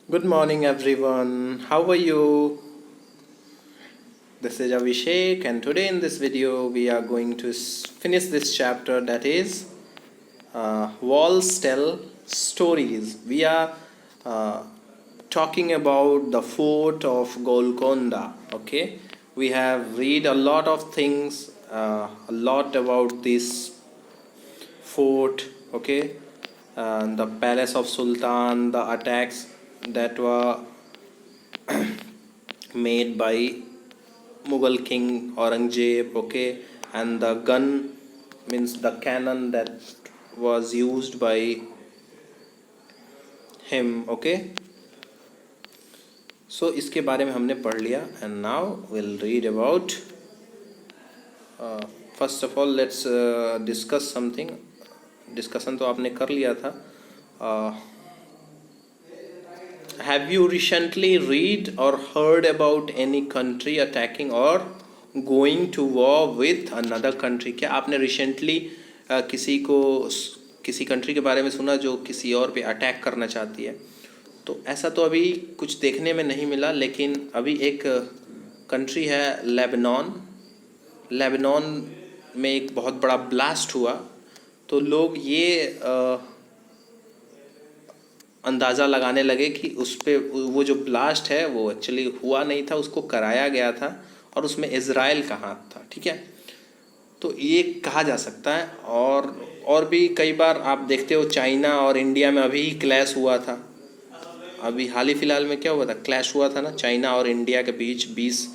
Good morning, everyone. How are you? This is Abhishek, and today in this video, we are going to finish this chapter that is Walls Tell Stories. We are uh, talking about the fort of Golconda. Okay, we have read a lot of things, a lot about this fort. Okay, the palace of Sultan, the attacks that were made by Mughal king Aurangzeb, okay, and the gun means the cannon that was used by him, okay. So इसके बारे में हमने पढ़ लिया and now we'll read about first of all let's discuss something. Discussion तो आपने कर लिया था. Have you recently read or heard about any country attacking or going to war with another country? क्या आपने रिसेंटली किसी कंट्री के बारे में सुना जो किसी और पे अटैक करना चाहती है? तो ऐसा तो अभी कुछ देखने में नहीं मिला, लेकिन अभी एक कंट्री है लेबनान. लेबनान में एक बहुत बड़ा ब्लास्ट हुआ, तो लोग ये अंदाज़ा लगाने लगे कि उस पे वो जो ब्लास्ट है वो एक्चुअली हुआ नहीं था, उसको कराया गया था और उसमें इज़राइल का हाथ था. ठीक है, तो ये कहा जा सकता है. और भी कई बार आप देखते हो चाइना और इंडिया में अभी क्लैश हुआ था. अभी हाल ही फिलहाल में क्या हुआ था, क्लैश हुआ था ना, चाइना और इंडिया के बीच 20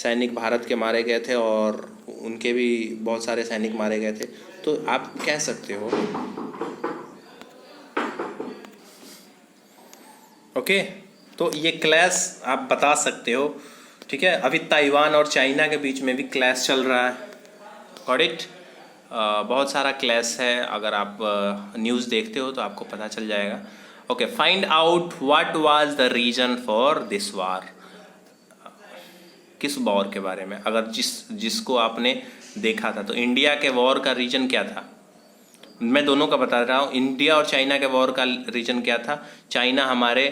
सैनिक भारत के मारे गए थे और उनके भी बहुत सारे सैनिक मारे गए थे. तो आप कह सकते हो ओके, तो ये क्लैश आप बता सकते हो. ठीक है, अभी ताइवान और चाइना के बीच में भी क्लैश चल रहा है. Got it. बहुत सारा क्लैश है, अगर आप न्यूज़ देखते हो तो आपको पता चल जाएगा. Okay, find out what was the reason for this war. किस वॉर के बारे में, अगर जिसको आपने देखा था, तो इंडिया के वॉर का रीजन क्या था. मैं दोनों का बता रहा हूँ. इंडिया और चाइना के वॉर का रीजन क्या था. चाइना हमारे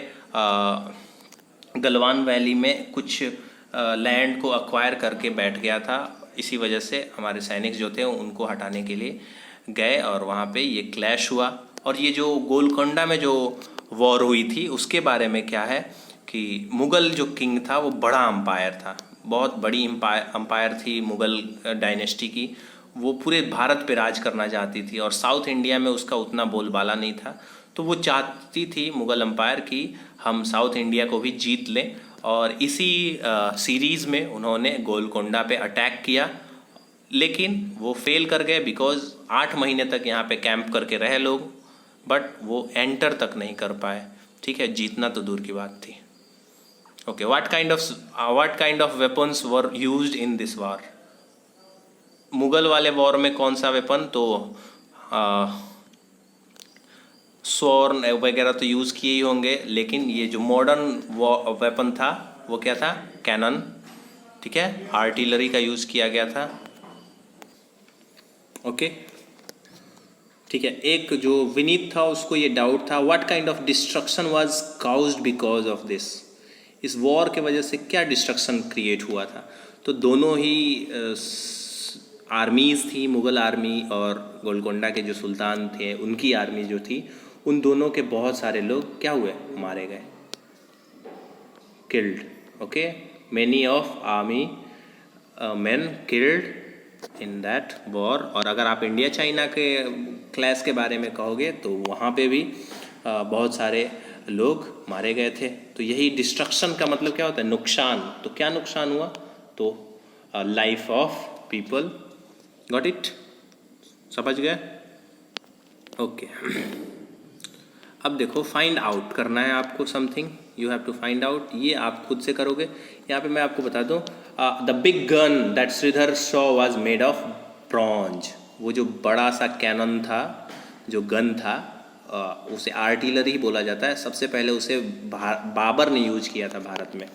गलवान वैली में कुछ लैंड को अक्वायर करके बैठ गया था. इसी वजह से हमारे सैनिक जो थे उनको हटाने के लिए गए और वहाँ पे ये क्लैश हुआ. और ये जो गोलकोंडा में जो वॉर हुई थी उसके बारे में क्या है कि मुग़ल जो किंग था वो बड़ा अम्पायर था, बहुत बड़ी अम्पायर थी मुग़ल डायनेस्टी की. वो पूरे भारत पे राज करना चाहती थी और साउथ इंडिया में उसका उतना बोलबाला नहीं था. तो वो चाहती थी मुग़ल अम्पायर की हम साउथ इंडिया को भी जीत लें. और इसी सीरीज़ में उन्होंने गोलकोंडा पे अटैक किया, लेकिन वो फेल कर गए बिकॉज 8 महीने तक यहाँ पे कैंप करके रहे लोग, बट वो एंटर तक नहीं कर पाए. ठीक है, जीतना तो दूर की बात थी. Okay, what kind of weapons were used in this war. Mughal वाले वॉर में कौन सा वेपन, तो स्वॉर्ड वगैरह तो यूज़ किए ही होंगे, लेकिन ये जो मॉडर्न वेपन था वो क्या था, कैनन. ठीक है, आर्टिलरी का यूज़ किया गया था. ओके, ठीक है. एक जो विनीत था उसको ये डाउट था, what kind of destruction was caused because of this. इस वॉर के वजह से क्या डिस्ट्रक्शन क्रिएट हुआ था. तो दोनों ही आर्मीज़ थी, मुग़ल आर्मी और गोलकोंडा के जो सुल्तान थे उनकी आर्मी जो थी, उन दोनों के बहुत सारे लोग क्या हुए, मारे गए, killed. Okay, many of army man killed in that war. और अगर आप इंडिया चाइना के क्लैश के बारे में कहोगे तो वहाँ पे भी बहुत सारे लोग मारे गए थे. तो यही डिस्ट्रक्शन का मतलब क्या होता है, नुकसान. तो क्या नुकसान हुआ, तो life of people. Got it, समझ गए. ओके, अब देखो, फाइंड आउट करना है आपको something. You have to find out. ये आप खुद से करोगे. यहाँ पे मैं आपको बता दूँ, the big gun that Shridhar saw was made of bronze. वो जो बड़ा सा कैनन था, जो गन था, उसे आर्टिलरी बोला जाता है. सबसे पहले उसे बाबर ने यूज किया था भारत में.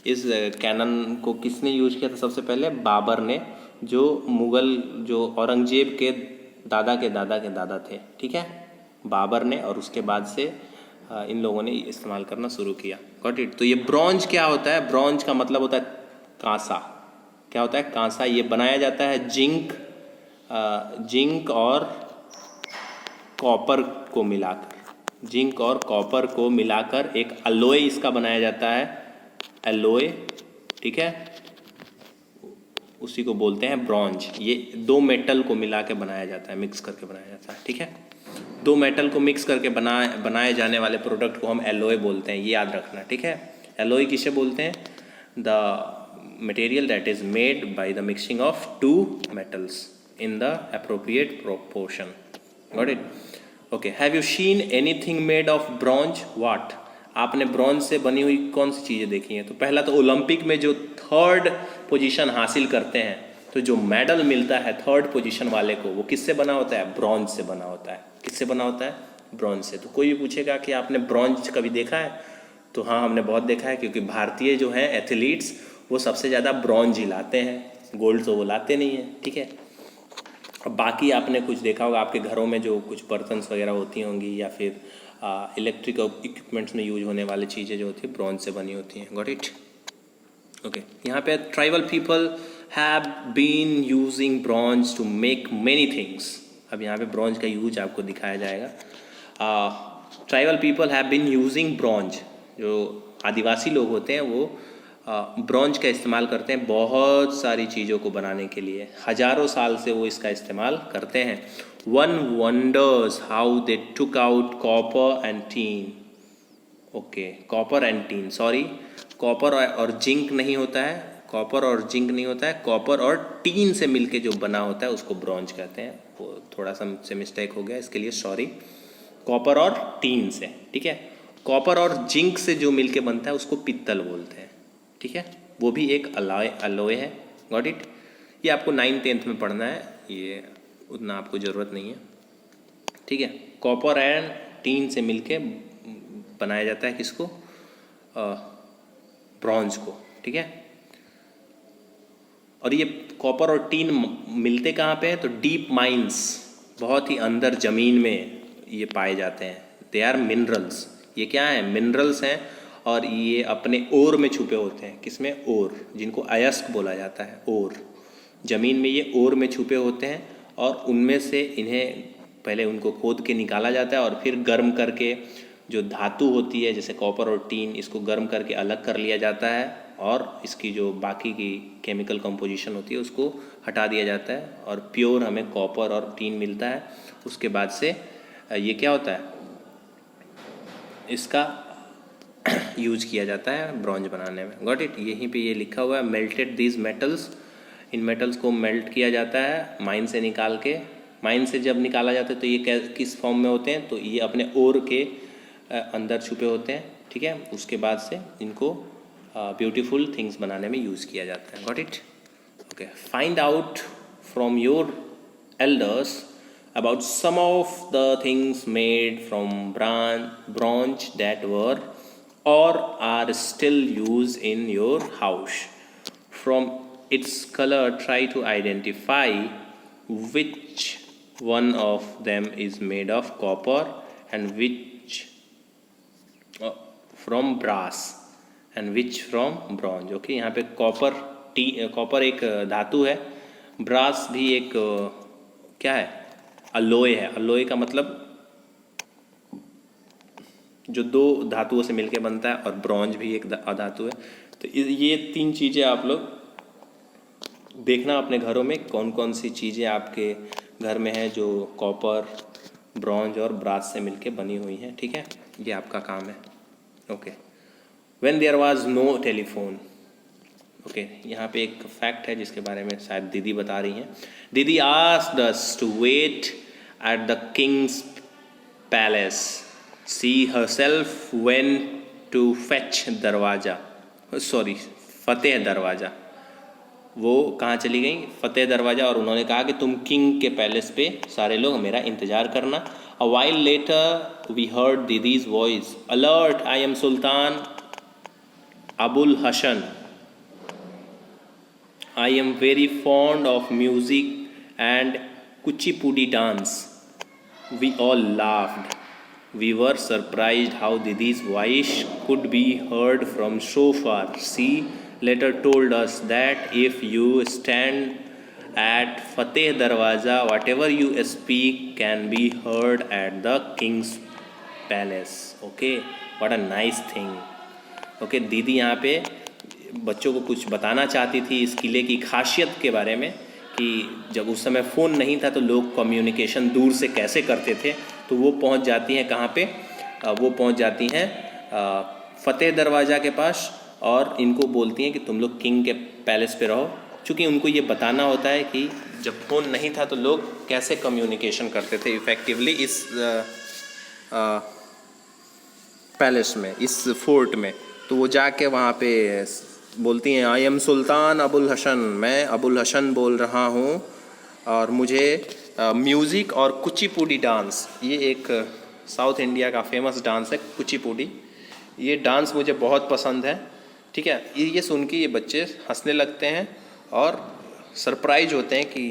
इस कैनन को किसने यूज किया था सबसे पहले, बाबर ने, जो मुग़ल जो औरंगजेब के दादा के दादा के दादा थे. ठीक है, बाबर ने. और उसके बाद से इन लोगों ने इस्तेमाल करना शुरू किया। Got it. तो ये ब्रॉन्ज क्या होता है? ब्रॉन्ज का मतलब होता है कांसा। क्या होता है? कांसा। ये बनाया जाता है जिंक और कॉपर को मिलाकर। जिंक और कॉपर को मिलाकर एक अलॉय इसका बनाया जाता है, अलॉय, ठीक है, उसी को बोलते हैं ब्रॉन्ज। ये दो मेटल को मिला के बनाया जाता है, मिक्स करके बनाया जाता है, ठीक है। दो मेटल को मिक्स करके बनाए जाने वाले प्रोडक्ट को हम एलॉय बोलते हैं, ये याद रखना, ठीक है। एलॉय किसे बोलते हैं? The material that is made by the mixing of two metals in the appropriate proportion. Got it? Okay. Have you seen anything made of bronze? What? आपने ब्रॉन्ज से बनी हुई कौन सी चीज़ें देखी हैं? तो पहला तो ओलंपिक में जो 3rd पोजीशन हासिल करते हैं, तो जो मेडल मिलता है 3rd पोजीशन वाले को, वो किससे बना होता है? ब्रॉन्ज से बना होता है। किससे बना होता है? ब्रॉन्ज से। तो कोई भी पूछेगा कि आपने ब्रॉन्ज कभी देखा है, तो हाँ, हमने बहुत देखा है, क्योंकि भारतीय जो हैं एथलीट्स वो सबसे ज़्यादा ब्रॉन्ज ही लाते हैं, गोल्ड तो वो लाते नहीं हैं, ठीक है। अब बाकी आपने कुछ देखा होगा आपके घरों में जो कुछ बर्तन्स वगैरह होती होंगी, या फिर इलेक्ट्रिक इक्विपमेंट्स में यूज होने वाली चीज़ें जो होती है ब्रॉन्ज से बनी होती हैं। Got it? ओके। यहाँ पे tribal people have been using bronze to make many things. अब यहाँ पे ब्रॉन्ज का यूज आपको दिखाया जाएगा। Tribal people have been using bronze. जो आदिवासी लोग होते हैं वो ब्रॉन्ज का इस्तेमाल करते हैं बहुत सारी चीज़ों को बनाने के लिए। हजारों साल से वो इसका इस्तेमाल करते हैं। One wonders how they took out copper and teen. Okay, copper and teen, sorry, copper और जिंक नहीं होता है, कॉपर और जिंक नहीं होता है, कॉपर और टीन से मिलके जो बना होता है उसको ब्रॉन्ज कहते हैं। वो थोड़ा सा मुझसे मिस्टेक हो गया, इसके लिए सॉरी। कॉपर और टीन से, ठीक है। कॉपर और जिंक से जो मिलके बनता है उसको पित्तल बोलते हैं, ठीक है। वो भी एक अलॉय है। Got it? ये आपको 9th 10th में पढ़ना है, ये उतना आपको ज़रूरत नहीं है, ठीक है। कॉपर एंड टीन से मिलके बनाया जाता है किसको? ब्रॉन्ज को, ठीक है। और ये कॉपर और टीन मिलते कहाँ पे हैं? तो डीप माइंस, बहुत ही अंदर ज़मीन में ये पाए जाते हैं। They are minerals. ये क्या है? मिनरल्स हैं, और ये अपने ओर में छुपे होते हैं। किसमें? ओर, जिनको अयस्क बोला जाता है, ओर। ज़मीन में ये ओर में छुपे होते हैं, और उनमें से इन्हें पहले उनको खोद के निकाला जाता है, और फिर गर्म करके जो धातु होती है जैसे कॉपर और टीन, इसको गर्म करके अलग कर लिया जाता है, और इसकी जो बाकी की केमिकल कंपोजिशन होती है उसको हटा दिया जाता है, और प्योर हमें कॉपर और टीन मिलता है। उसके बाद से ये क्या होता है? इसका यूज किया जाता है ब्रॉन्ज बनाने में। Got it? यहीं पे ये लिखा हुआ है, melted these metals. In metals को मेल्ट किया जाता है माइन से निकाल के। माइन से जब निकाला जाता है तो ये किस फॉर्म में होते हैं? तो ये अपने ओर के अंदर छुपे होते हैं, ठीक है। उसके बाद से इनको ब्यूटीफुल थिंग्स बनाने में यूज़ किया जाता है। Got it? Okay. Find out from your elders about some of the things made from bronze that were or are still used in your house. From its color, try to identify which one of them is made of copper and which from brass and which from bronze. Okay, यहाँ पे copper एक धातु है, brass भी एक क्या है? Alloy है। अलॉय का मतलब जो दो धातुओं से मिलके बनता है, और ब्रॉन्ज भी एक धातु है। तो ये 3 चीज़ें आप लोग देखना अपने घरों में, कौन कौन सी चीज़ें आपके घर में हैं जो कॉपर, ब्रॉन्ज और ब्रास से मिलके बनी हुई हैं, ठीक है। ये आपका काम है। Okay. When there was no telephone. Okay, यहाँ पे एक फैक्ट है जिसके बारे में शायद दीदी बता रही हैं। Didi asked us to wait at the king's palace. She herself went to fetch darwaza, sorry, Fateh Darwaza. वो कहाँ चली गई? फतेह दरवाज़ा। और उन्होंने कहा कि तुम किंग के पैलेस पे सारे लोग मेरा इंतज़ार करना। A while later we heard didi's voice, alert, I am Sultan Abul Hasan, I am very fond of music and kuchipudi dance. We all laughed. We were surprised how Didi's voice could be heard from so far. She later told us that if you stand at Fateh Darwaza, whatever you speak can be heard at the king's palace. Okay, what a nice thing. Okay, दीदी यहाँ पे बच्चों को कुछ बताना चाहती थी इस किले की खासियत के बारे में कि जब उस समय फ़ोन नहीं था तो लोग कम्युनिकेशन दूर से कैसे करते थे। तो वो पहुंच जाती हैं कहाँ पे, वो पहुंच जाती हैं फ़तेह दरवाज़ा के पास और इनको बोलती हैं कि तुम लोग किंग के पैलेस पे रहो, क्योंकि उनको ये बताना होता है कि जब फ़ोन नहीं था तो लोग कैसे कम्युनिकेशन करते थे इफ़ेक्टिवली इस पैलेस में, इस फोर्ट में। तो वो जाके वहाँ पे बोलती हैं, आई एम सुल्तान अबुल हसन, मैं अबुल हसन बोल रहा हूँ और मुझे म्यूज़िक और कुचिपुड़ी डांस, ये एक साउथ इंडिया का फेमस डांस है कुचिपुड़ी, ये डांस मुझे बहुत पसंद है। ठीक है, ये सुन के ये बच्चे हंसने लगते हैं और सरप्राइज होते हैं कि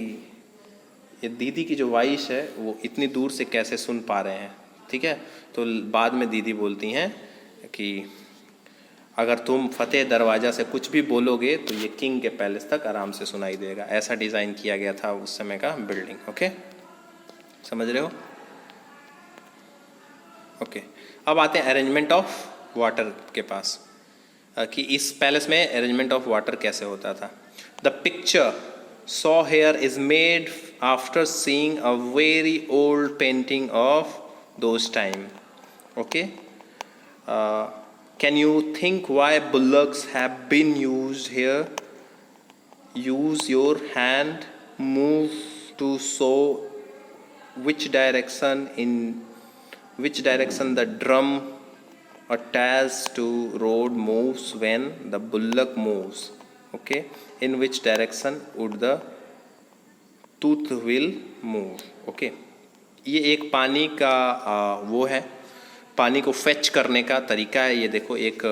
ये दीदी की जो वॉइस है वो इतनी दूर से कैसे सुन पा रहे हैं। ठीक है, तो बाद में दीदी बोलती हैं कि अगर तुम फ़तेह दरवाज़ा से कुछ भी बोलोगे तो ये किंग के पैलेस तक आराम से सुनाई देगा। ऐसा डिज़ाइन किया गया था उस समय का बिल्डिंग। ओके, समझ रहे हो? ओके, अब आते हैं अरेंजमेंट ऑफ वाटर के पास, कि इस पैलेस में अरेंजमेंट ऑफ वाटर कैसे होता था। The picture saw here is made after seeing a very old painting of those time. Okay, can you think why bullocks have been used here? Use your hand, move to show which direction the drum attached to road moves when the bullock moves. Okay, in which direction would the tooth will move? Okay, ये एक पानी का वो है, पानी को fetch करने का तरीका है। ये देखो एक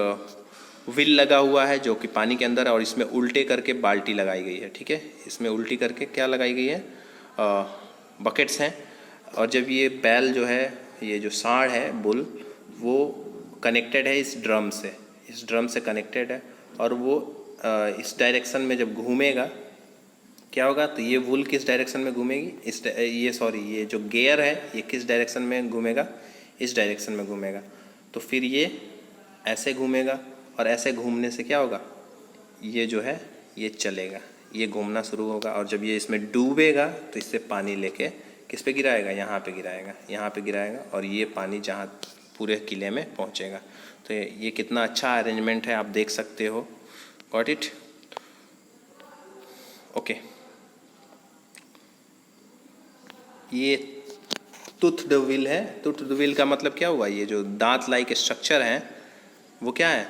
व्हील लगा हुआ है जो कि पानी के अंदर है और इसमें उल्टे करके बाल्टी लगाई गई है। ठीक है, इसमें उल्टी करके क्या लगाई गई है, बकेट्स हैं। और जब ये बैल जो है, ये जो सांड है बुल, वो कनेक्टेड है इस ड्रम से, इस ड्रम से कनेक्टेड है और वो इस डायरेक्शन में जब घूमेगा क्या होगा, तो ये वुल किस डायरेक्शन में घूमेगी, ये जो गियर है ये किस डायरेक्शन में घूमेगा, इस डायरेक्शन में घूमेगा। तो फिर ये ऐसे घूमेगा और ऐसे घूमने से क्या होगा, ये जो है ये चलेगा, ये घूमना शुरू होगा और जब ये इसमें डूबेगा तो इससे पानी लेके किस पे गिराएगा, यहाँ पे गिराएगा, यहाँ पे गिराएगा और ये पानी जहाँ पूरे किले में पहुँचेगा। तो ये कितना अच्छा अरेंजमेंट है, आप देख सकते हो। Got it? ओके, ये टूथ द व्हील है। टूथ द व्हील का मतलब क्या हुआ, ये जो दांत लाइक स्ट्रक्चर हैं वो क्या है,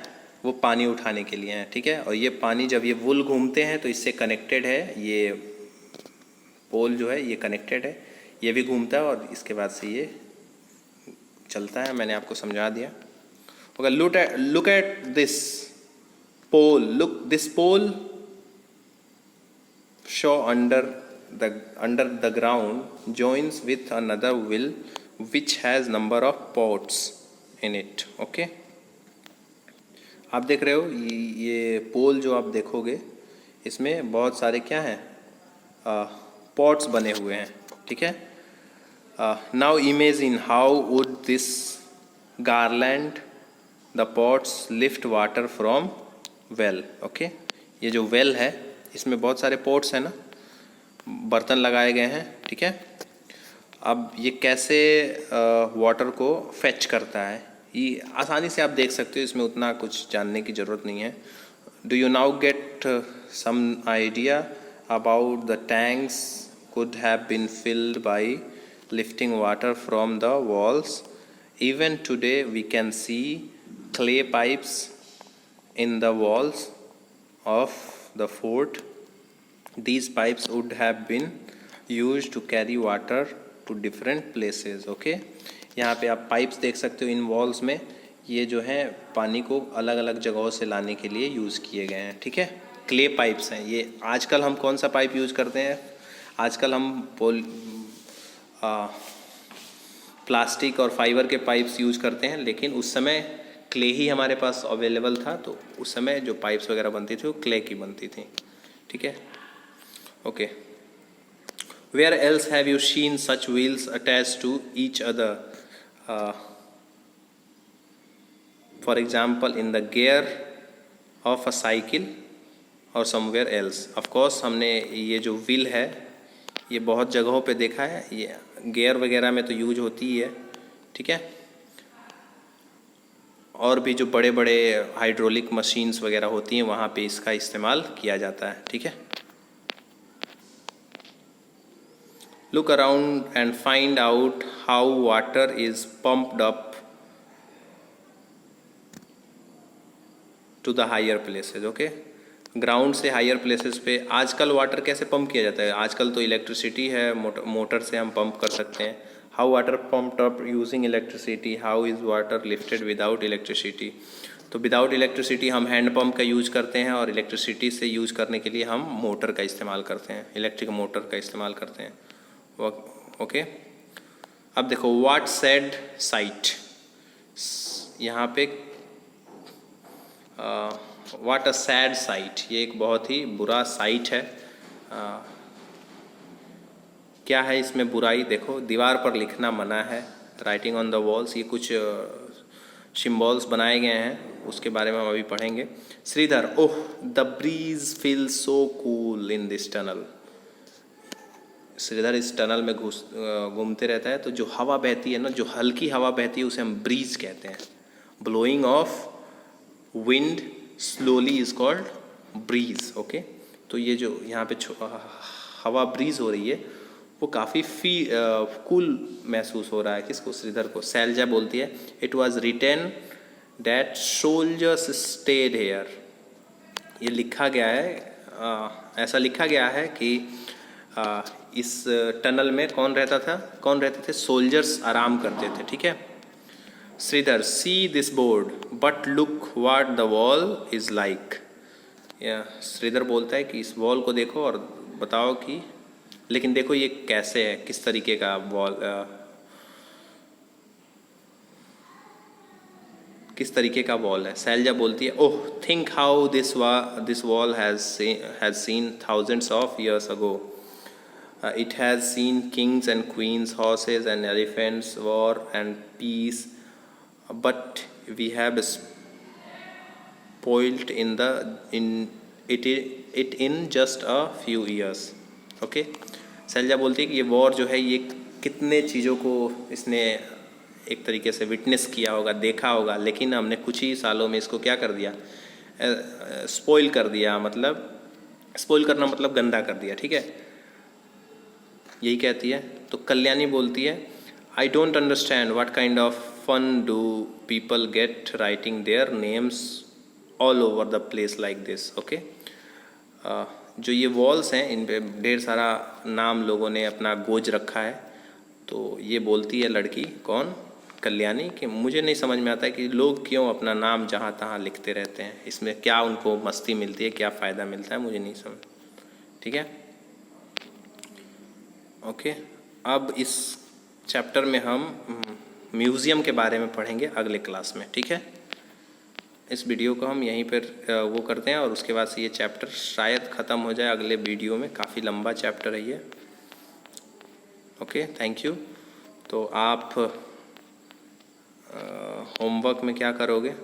वो पानी उठाने के लिए हैं। ठीक है, और ये पानी जब ये वुल घूमते हैं तो इससे कनेक्टेड है, ये पोल जो है ये कनेक्टेड है, ये भी घूमता है और इसके बाद से ये चलता है। मैंने आपको समझा दिया। Okay, look at this pole, look this pole show under the ground joins with another wheel which has number of pots in it. Okay, आप देख रहे हो ये पोल जो आप देखोगे इसमें बहुत सारे क्या हैं, पॉट्स बने हुए हैं। ठीक है, now imagine how would this garland the pots lift water from well. Okay, ये जो वेल है इसमें बहुत सारे पॉट्स हैं ना, बर्तन लगाए गए हैं। ठीक है, अब ये कैसे वाटर को फेच करता है ये आसानी से आप देख सकते हो, इसमें उतना कुछ जानने की ज़रूरत नहीं है। Do you now get some idea about the tanks could have been filled by lifting water from the walls. Even today we can see clay pipes in the walls of the fort. These pipes would have been used to carry water to different places. Okay, यहाँ पे आप pipes देख सकते हो इन walls में, ये जो है पानी को अलग अलग जगहों से लाने के लिए यूज़ किए गए हैं। ठीक है, क्ले पाइप्स हैं ये। आजकल हम कौन सा पाइप यूज़ करते हैं, आजकल हम प्लास्टिक और फाइबर के पाइप्स यूज करते हैं, लेकिन उस समय क्ले ही हमारे पास अवेलेबल था, तो उस समय जो पाइप्स वगैरह बनती थी वो क्ले की बनती थी। ठीक है, okay. Where else have you seen such wheels attach to each other, for example in the gear of a cycle और समवेयर एल्स। ऑफकोर्स हमने ये जो व्हील है ये बहुत जगहों पे देखा है, ये गियर वगैरह में तो यूज होती ही है। ठीक है, और भी जो बड़े बड़े हाइड्रोलिक मशीन्स वगैरह होती हैं वहाँ पे इसका इस्तेमाल किया जाता है। ठीक है, look around and find out how water is pumped up to the higher places. Okay, ground से हायर प्लेसेस पे आजकल वाटर कैसे पंप किया जाता है? आजकल तो इलेक्ट्रिसिटी है, मोटर से हम पंप कर सकते हैं। How water pumped up using electricity, how is water lifted without electricity. तो विदाउट इलेक्ट्रिसिटी हम हैंड पंप का यूज करते हैं, और इलेक्ट्रिसिटी से यूज करने के लिए हम मोटर का इस्तेमाल करते हैं, इलेक्ट्रिक मोटर का इस्तेमाल करते हैं। ओके, अब देखो व्हाट सैड साइट, यहाँ पे व्हाट अ सैड साइट, ये एक बहुत ही बुरा साइट है। क्या है इसमें बुराई? देखो दीवार पर लिखना मना है, राइटिंग ऑन द वॉल्स, ये कुछ सिम्बॉल्स बनाए गए हैं, उसके बारे में हम अभी पढ़ेंगे। Shridhar, oh the breeze feel so cool in this tunnel. Shridhar इस टनल में घूमते रहता है, तो जो हवा बहती है ना, जो हल्की हवा बहती है उसे हम ब्रीज कहते हैं। Blowing of wind slowly is called breeze. Okay, तो ये जो यहाँ पे हवा ब्रीज हो रही है वो काफ़ी कूल महसूस हो रहा है। किसको? श्रीधर को। शैलजा बोलती है it was written that soldiers stayed here. ये लिखा गया है, ऐसा लिखा गया है कि इस टनल में कौन रहते थे? सोल्जर्स आराम करते थे। ठीक है, Shridhar, see this board but look what the wall is like. Shridhar बोलता है कि इस वॉल को देखो और बताओ कि, लेकिन देखो ये कैसे है, किस तरीके का वॉल, किस तरीके का वॉल है। शैलजा बोलती है oh think how this wall has seen thousands of years ago, it has seen kings and queens, horses and elephants, war and peace, but we have spoiled it in just a few years. Okay, Shailaja बोलती है कि ये war जो है ये कितने चीज़ों को इसने एक तरीके से विटनेस किया होगा, देखा होगा, लेकिन हमने कुछ ही सालों में इसको क्या कर दिया? स्पॉइल कर दिया। मतलब स्पॉइल करना मतलब गंदा कर दिया। ठीक है, यही कहती है। तो कल्याणी बोलती है I don't understand what kind of fun do people get writing their names all over the place like this. Okay, जो ये वॉल्स हैं इन पे ढेर सारा नाम लोगों ने अपना गोज रखा है। तो ये बोलती है लड़की, कौन? कल्याणी, कि मुझे नहीं समझ में आता है कि लोग क्यों अपना नाम जहाँ तहाँ लिखते रहते हैं, इसमें क्या उनको मस्ती मिलती है, क्या फ़ायदा मिलता है, मुझे नहीं समझ। ठीक है, ओके, अब इस चैप्टर में हम म्यूज़ियम के बारे में पढ़ेंगे अगले क्लास में। ठीक है, इस वीडियो को हम यहीं पर वो करते हैं, और उसके बाद से ये चैप्टर शायद ख़त्म हो जाए अगले वीडियो में। काफ़ी लंबा चैप्टर है ये। Okay, thank you. तो आप होमवर्क में क्या करोगे?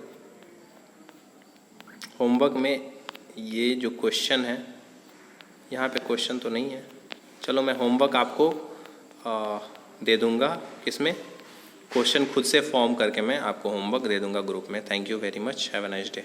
होमवर्क में ये जो क्वेश्चन है, यहाँ पे क्वेश्चन तो नहीं है, चलो मैं होमवर्क आपको दे दूँगा। किसमें? क्वेश्चन खुद से फॉर्म करके मैं आपको होमवर्क दे दूंगा ग्रुप में। Thank you very much, have a nice day.